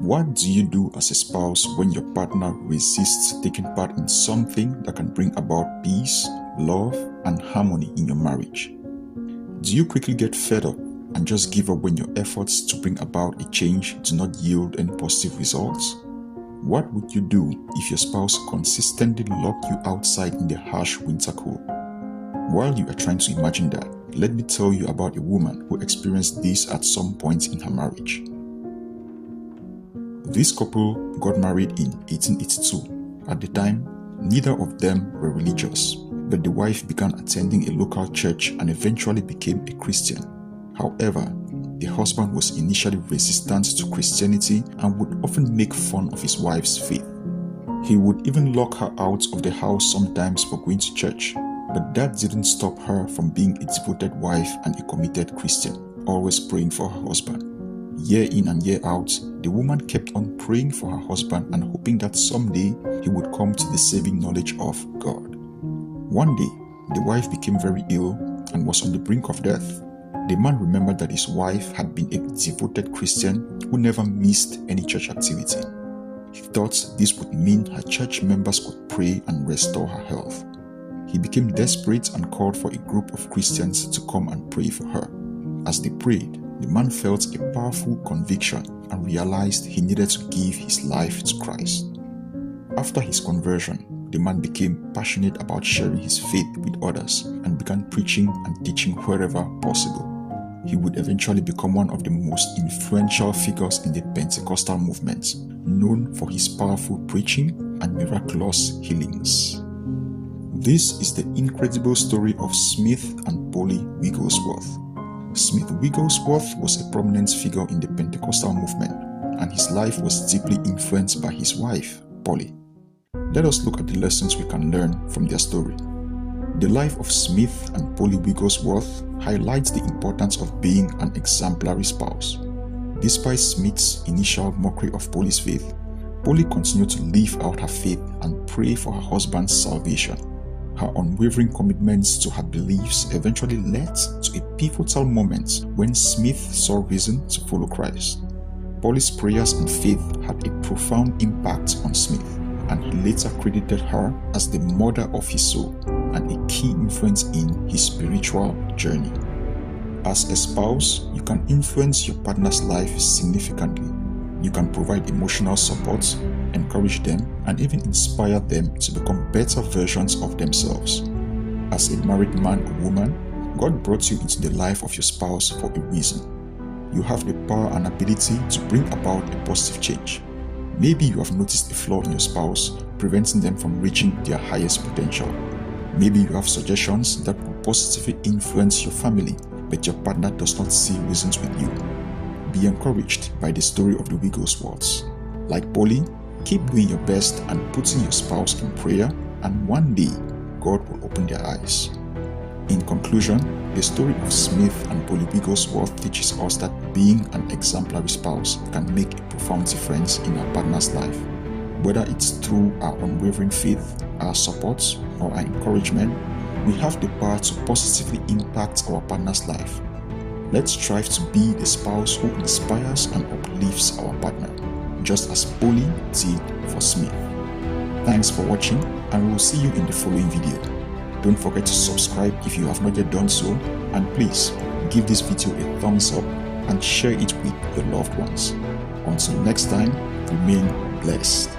What do you do as a spouse when your partner resists taking part in something that can bring about peace, love, and harmony in your marriage? Do you quickly get fed up and just give up when your efforts to bring about a change do not yield any positive results? What would you do if your spouse consistently locked you outside in the harsh winter cold? While you are trying to imagine that, let me tell you about a woman who experienced this at some point in her marriage. This couple got married in 1882. At the time, neither of them were religious, but the wife began attending a local church and eventually became a Christian. However, the husband was initially resistant to Christianity and would often make fun of his wife's faith. He would even lock her out of the house sometimes for going to church, but that didn't stop her from being a devoted wife and a committed Christian, always praying for her husband. Year in and year out, the woman kept on praying for her husband and hoping that someday he would come to the saving knowledge of God. One day, the wife became very ill and was on the brink of death. The man remembered that his wife had been a devoted Christian who never missed any church activity. He thought this would mean her church members could pray and restore her health. He became desperate and called for a group of Christians to come and pray for her. As they prayed, the man felt a powerful conviction and realized he needed to give his life to Christ. After his conversion, the man became passionate about sharing his faith with others and began preaching and teaching wherever possible. He would eventually become one of the most influential figures in the Pentecostal movement, known for his powerful preaching and miraculous healings. This is the incredible story of Smith and Polly Wigglesworth. Smith Wigglesworth was a prominent figure in the Pentecostal movement, and his life was deeply influenced by his wife, Polly. Let us look at the lessons we can learn from their story. The life of Smith and Polly Wigglesworth highlights the importance of being an exemplary spouse. Despite Smith's initial mockery of Polly's faith, Polly continued to live out her faith and pray for her husband's salvation. Her unwavering commitments to her beliefs eventually led to a pivotal moment when Smith saw reason to follow Christ. Polly's prayers and faith had a profound impact on Smith, and he later credited her as the mother of his soul and a key influence in his spiritual journey. As a spouse, you can influence your partner's life significantly. You can provide emotional support, encourage them, and even inspire them to become better versions of themselves. As a married man or woman, God brought you into the life of your spouse for a reason. You have the power and ability to bring about a positive change. Maybe you have noticed a flaw in your spouse, preventing them from reaching their highest potential. Maybe you have suggestions that will positively influence your family, but your partner does not see reasons with you. Be encouraged by the story of the Wigglesworths. Like Polly, keep doing your best and putting your spouse in prayer, and one day, God will open their eyes. In conclusion, the story of Smith and Polly Wigglesworth teaches us that being an exemplary spouse can make a profound difference in our partner's life. Whether it's through our unwavering faith, our support, or our encouragement, we have the power to positively impact our partner's life. Let's strive to be the spouse who inspires and uplifts our partner, just as Polly did for Smith. Thanks for watching, and we will see you in the following video. Don't forget to subscribe if you have not yet done so, and please give this video a thumbs up and share it with your loved ones. Until next time, remain blessed.